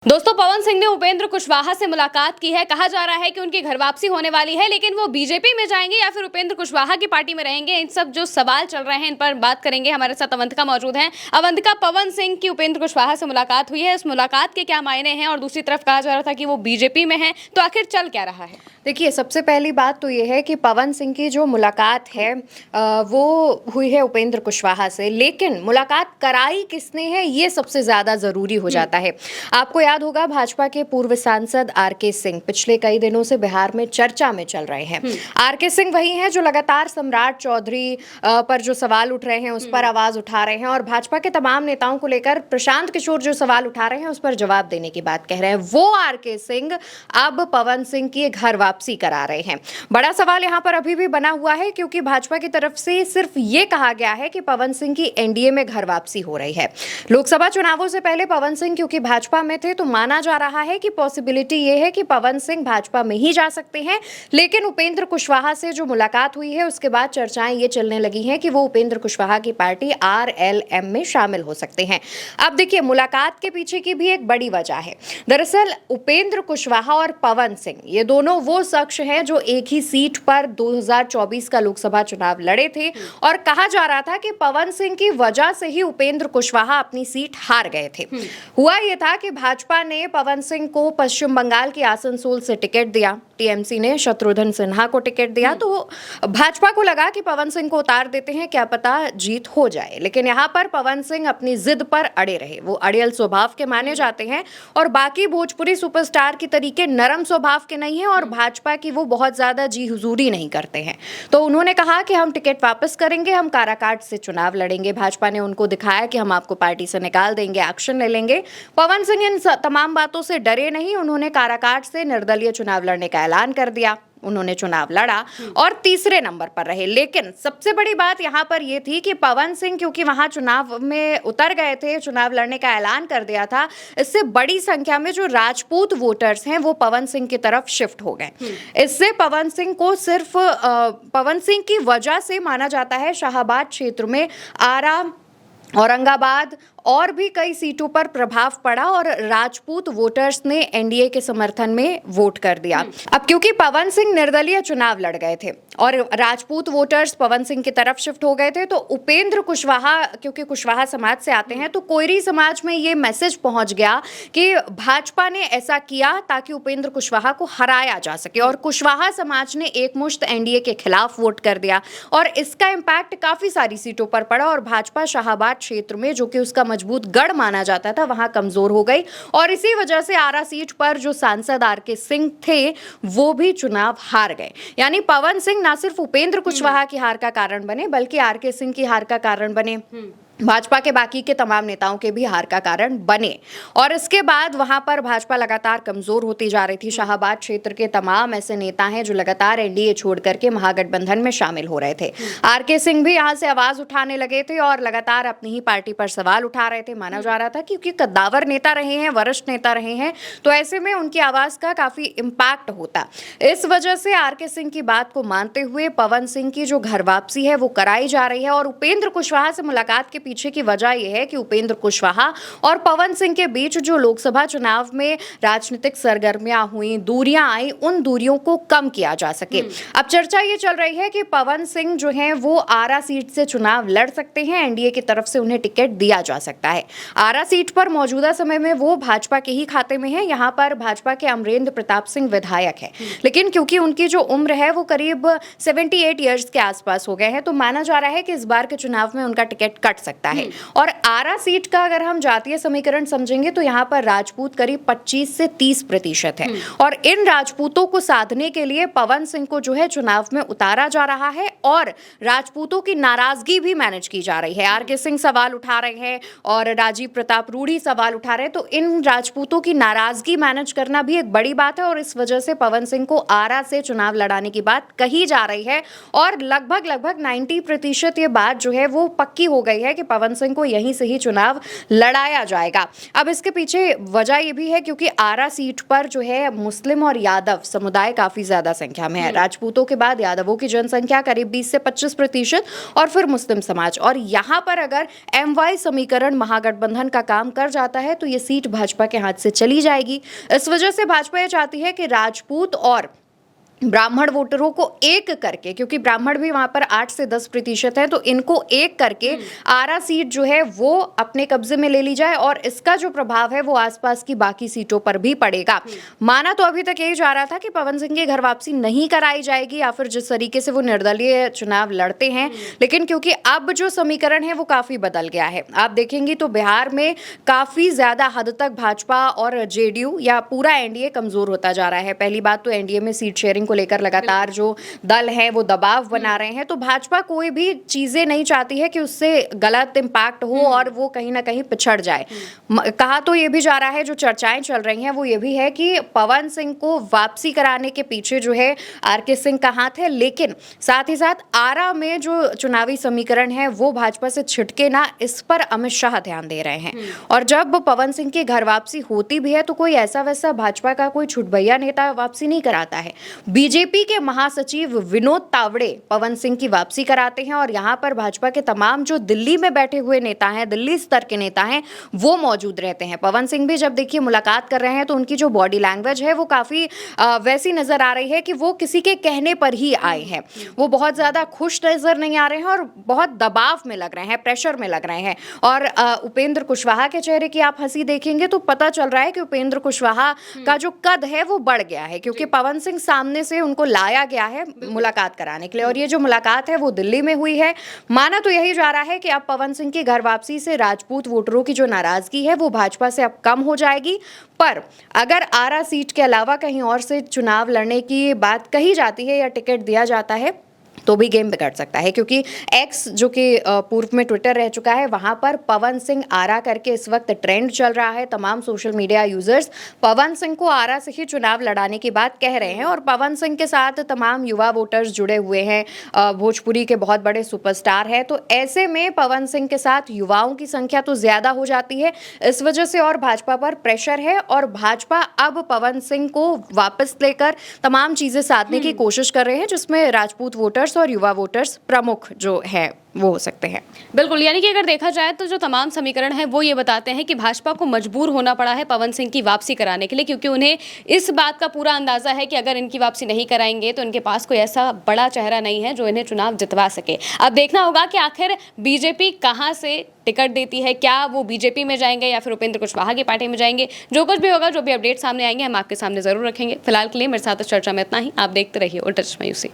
दोस्तों, पवन सिंह ने उपेंद्र कुशवाहा से मुलाकात की है। कहा जा रहा है कि उनकी घर वापसी होने वाली है, लेकिन वो बीजेपी में जाएंगे या फिर उपेंद्र कुशवाहा की पार्टी में रहेंगे। इन सब जो सवाल चल रहे हैं, इन पर बात करेंगे। हमारे साथ अवंतिका मौजूद हैं। अवंतिका, पवन सिंह की उपेंद्र कुशवाहा से मुलाकात हुई है, इस मुलाकात के क्या मायने हैं? और दूसरी तरफ कहा जा रहा था कि वो बीजेपी में है, तो आखिर चल क्या रहा है? देखिए, सबसे पहली बात तो ये है कि पवन सिंह की जो मुलाकात है वो हुई है उपेंद्र कुशवाहा से, लेकिन मुलाकात कराई किसने है ये सबसे ज़्यादा ज़रूरी हो जाता है। आपको याद होगा, भाजपा के पूर्व सांसद आर.के. सिंह पिछले कई दिनों से बिहार में चर्चा में चल रहे हैं। आर.के. सिंह वही हैं जो लगातार सम्राट चौधरी पर जो सवाल उठ रहे हैं उस पर आवाज़ उठा रहे हैं, और भाजपा के तमाम नेताओं को लेकर प्रशांत किशोर जो सवाल उठा रहे हैं उस पर जवाब देने की बात कह रहे हैं। वो आर.के. सिंह अब पवन सिंह की घर वापसी करा रहे हैं। बड़ा सवाल यहां पर अभी भी बना हुआ है, क्योंकि भाजपा की तरफ से सिर्फ ये कहा गया है कि पवन सिंह की एनडीए में घर वापसी हो रही है। लोकसभा चुनावों से पहले पवन सिंह क्योंकि भाजपा में थे, तो माना जा रहा है कि पॉसिबिलिटी ये है कि पवन सिंह भाजपा में ही जा सकते हैं। लेकिन उपेंद्र कुशवाहा से जो मुलाकात हुई है उसके बाद चर्चाएं ये चलने लगी हैं कि वो उपेंद्र कुशवाहा की पार्टी आरएलएम में शामिल हो सकते हैं। अब देखिए, मुलाकात के पीछे की भी एक बड़ी वजह है। दरअसल उपेंद्र कुशवाहा और पवन सिंह ये दोनों वो शख्स हैं जो एक ही सीट पर 2024 का लोकसभा चुनाव लड़े थे, और कहा जा रहा था कि पवन सिंह की वजह से ही उपेंद्र कुशवाहा अपनी सीट हार गए थे। हुआ ये था कि भाजपा ने पवन सिंह को पश्चिम बंगाल के आसनसोल से टिकट दिया, टीएमसी ने शत्रुघ्न सिन्हा को टिकट दिया, तो भाजपा को लगा कि पवन सिंह को उतार देते हैं, क्या पता जीत हो जाए। लेकिन यहाँ पर पवन सिंह अपनी जिद पर अड़े रहे। वो अड़ियल स्वभाव के माने जाते हैं और बाकी भोजपुरी सुपरस्टार की तरीके नरम स्वभाव के नहीं हैं, और भाजपा की वो बहुत ज्यादा जी हुजूरी नहीं करते हैं। तो उन्होंने कहा कि हम टिकट वापस करेंगे, हम काराकाट से चुनाव लड़ेंगे। भाजपा ने उनको दिखाया कि हम आपको पार्टी से निकाल देंगे, एक्शन ले लेंगे। पवन सिंह इन तमाम बातों से डरे नहीं। उन्होंने काराकाट से निर्दलीय चुनाव लड़ने का ऐलान कर दिया। उन्होंने चुनाव लड़ा और तीसरे नंबर पर रहे। लेकिन सबसे बड़ी बात यहां पर यह थी कि पवन सिंह क्योंकि वहां चुनाव में उतर गए थे, चुनाव लड़ने का ऐलान कर दिया था, इससे बड़ी संख्या में जो राजपूत वोटर्स हैं वो पवन सिंह की तरफ शिफ्ट हो गए। इससे पवन सिंह को सिर्फ पवन सिंह की वजह से माना जाता है शाहाबाद क्षेत्र में, आरा, औरंगाबाद और भी कई सीटों पर प्रभाव पड़ा, और राजपूत वोटर्स ने एनडीए के समर्थन में वोट कर दिया। अब क्योंकि पवन सिंह निर्दलीय चुनाव लड़ गए थे और राजपूत वोटर्स पवन सिंह की तरफ शिफ्ट हो गए थे, तो उपेंद्र कुशवाहा क्योंकि कुशवाहा समाज से आते हैं, तो कोयरी समाज में ये मैसेज पहुंच गया कि भाजपा ने ऐसा किया ताकि उपेंद्र कुशवाहा को हराया जा सके, और कुशवाहा समाज ने एकमुश्त एनडीए के खिलाफ वोट कर दिया, और इसका इम्पैक्ट काफी सारी सीटों पर पड़ा, और भाजपा शाहाबाद क्षेत्र में जो कि उसका मजबूत गढ़ माना जाता था वहां कमजोर हो गई। और इसी वजह से आरा सीट पर जो सांसद आर.के. सिंह थे वो भी चुनाव हार गए। यानी पवन सिंह ना सिर्फ उपेंद्र कुशवाहा की हार का कारण बने, बल्कि आर.के. सिंह की हार का कारण बने, भाजपा के बाकी के तमाम नेताओं के भी हार का कारण बने। और इसके बाद वहां पर भाजपा लगातार कमजोर होती जा रही थी। शाहाबाद क्षेत्र के तमाम ऐसे नेता हैं जो लगातार एनडीए छोड़ करके महागठबंधन में शामिल हो रहे थे। आर.के. सिंह भी यहां से आवाज उठाने लगे थे और लगातार अपनी ही पार्टी पर सवाल उठा रहे थे। माना जा रहा था क्योंकि कद्दावर नेता रहे हैं, वरिष्ठ नेता रहे हैं, तो ऐसे में उनकी आवाज का काफी इम्पैक्ट होता। इस वजह से आर.के. सिंह की बात को मानते हुए पवन सिंह की जो घर वापसी है वो कराई जा रही है। और उपेंद्र कुशवाहा से मुलाकात के पीछे की वजह यह है कि उपेंद्र कुशवाहा और पवन सिंह के बीच जो लोकसभा चुनाव में राजनीतिक सरगर्मियां हुई, दूरियां आई, उन दूरियों को कम किया जा सके। अब चर्चा ये चल रही है कि पवन सिंह जो हैं वो आरा सीट से चुनाव लड़ सकते हैं, एनडीए की तरफ से उन्हें टिकट दिया जा सकता है। आरा सीट पर मौजूदा समय में वो भाजपा के ही खाते में है। यहाँ पर भाजपा के अमरेंद्र प्रताप सिंह विधायक है, लेकिन क्योंकि उनकी जो उम्र है वो करीब 78 ईयर्स के आसपास हो गए हैं, तो माना जा रहा है कि इस बार के चुनाव में उनका टिकट कट सकता है। और आरा सीट का अगर हम जातीय समीकरण समझेंगे तो यहाँ पर राजपूत करीब 25 से 30% है, और इन राजपूतों को साधने के लिए पवन सिंह को जो है चुनाव में उतारा जा रहा है, और राजपूतों की नाराजगी भी मैनेज की जा रही है। आर.के. सिंह सवाल उठा रहे हैं और राजीव प्रताप रूढ़ी सवाल उठा रहे हैं, तो इन राजपूतों की नाराजगी मैनेज करना भी एक बड़ी बात है, और इस वजह से पवन सिंह को आरा से चुनाव लड़ाने की बात कही जा रही है। और लगभग 90% ये बात जो है वो पक्की हो गई है कि पवन सिंह को यहीं से ही चुनाव लड़ाया जाएगा। अब इसके पीछे वजह ये भी है क्योंकि आरा सीट पर जो है मुस्लिम और यादव समुदाय काफी ज्यादा संख्या में है। राजपूतों के बाद यादवों की जनसंख्या करीब 20 से 25% और फिर मुस्लिम समाज, और यहाँ पर अगर MY समीकरण महागठबंधन का काम कर जाता है तो ये सीट भाजपा के हाथ से चली जाएगी। इस वजह से भाजपा ये चाहती है कि राजपूत और ब्राह्मण वोटरों को एक करके, क्योंकि ब्राह्मण भी वहां पर 8 से 10% है, तो इनको एक करके आरा सीट जो है वो अपने कब्जे में ले ली जाए और इसका जो प्रभाव है वो आसपास की बाकी सीटों पर भी पड़ेगा। माना तो अभी तक यही जा रहा था कि पवन सिंह की घर वापसी नहीं कराई जाएगी या फिर जिस तरीके से वो निर्दलीय चुनाव लड़ते हैं, लेकिन क्योंकि अब जो समीकरण है वो काफी बदल गया है। आप देखेंगे तो बिहार में काफी ज्यादा हद तक भाजपा और JDU या पूरा NDA कमजोर होता जा रहा है। पहली बात तो NDA में सीट शेयरिंग को लेकर लगातार जो दल है वो दबाव बना रहे हैं, तो भाजपा कोई भी चीजें नहीं चाहती है कि उससे गलत इंपैक्ट हो और वो कहीं ना कहीं पिछड़ जाए। कहा तो ये भी जा रहा है, जो चर्चाएं चल रही हैं वो ये भी है कि पवन सिंह को वापसी कराने के पीछे जो है RK सिंह का हाथ है, लेकिन साथ ही साथ आरा में जो चुनावी समीकरण है वो भाजपा से छिटके ना, इस पर अमित शाह ध्यान दे रहे हैं। और जब पवन सिंह की घर वापसी होती भी है तो कोई ऐसा वैसा भाजपा का कोई छुटभैया नेता वापसी नहीं कराता है। बीजेपी के महासचिव विनोद तावड़े पवन सिंह की वापसी कराते हैं और यहाँ पर भाजपा के तमाम जो दिल्ली में बैठे हुए नेता हैं, दिल्ली स्तर के नेता हैं, वो मौजूद रहते हैं। पवन सिंह भी जब देखिए मुलाकात कर रहे हैं तो उनकी जो बॉडी लैंग्वेज है वो काफी वैसी नजर आ रही है कि वो किसी के कहने पर ही आए हैं। वो बहुत ज्यादा खुश नजर नहीं आ रहे हैं और बहुत दबाव में लग रहे हैं, प्रेशर में लग रहे हैं। और उपेंद्र कुशवाहा के चेहरे की आप हंसी देखेंगे तो पता चल रहा है कि उपेंद्र कुशवाहा का जो कद है वो बढ़ गया है, क्योंकि पवन सिंह सामने से उनको लाया गया है मुलाकात कराने के लिए, और ये जो मुलाकात है वो दिल्ली में हुई है। माना तो यही जा रहा है कि अब पवन सिंह की घर वापसी से राजपूत वोटरों की जो नाराजगी है वो भाजपा से अब कम हो जाएगी। पर अगर आरा सीट के अलावा कहीं और से चुनाव लड़ने की बात कही जाती है या टिकट दिया जाता है तो भी गेम बिगड़ सकता है, क्योंकि X जो कि पूर्व में ट्विटर रह चुका है, वहां पर पवन सिंह आरा करके इस वक्त ट्रेंड चल रहा है। तमाम social media users Pawan Singh को आरा से ही चुनाव लड़ाने की बात कह रहे हैं और पवन सिंह के साथ तमाम युवा वोटर्स जुड़े हुए हैं। भोजपुरी के बहुत बड़े सुपरस्टार है, तो ऐसे में पवन सिंह के साथ युवाओं की संख्या तो ज्यादा हो जाती है। इस वजह से और भाजपा पर प्रेशर है और भाजपा अब पवन सिंह को वापस लेकर तमाम चीजें साधने की कोशिश कर रहे हैं, जिसमें राजपूत वोटर्स और युवा वोटर्स प्रमुख जो है वो हो सकते हैं। बिल्कुल, यानी कि अगर देखा जाए तो जो तमाम समीकरण है वो ये बताते हैं कि भाजपा को मजबूर होना पड़ा है पवन सिंह की वापसी कराने के लिए, क्योंकि उन्हें इस बात का पूरा अंदाजा है कि अगर इनकी वापसी नहीं कराएंगे तो इनके पास कोई ऐसा बड़ा चेहरा नहीं है जो इन्हें चुनाव जितवा सके। अब देखना होगा कि आखिर बीजेपी कहां से टिकट देती है, क्या वो बीजेपी में जाएंगे या फिर उपेंद्र कुशवाहा की पार्टी में जाएंगे। जो कुछ भी होगा, जो भी अपडेट सामने आएंगे हम आपके सामने जरूर रखेंगे। फिलहाल के लिए मेरे साथ इस चर्चा में इतना ही। आप देखते रहिए उल्टा चश्मा यूसी।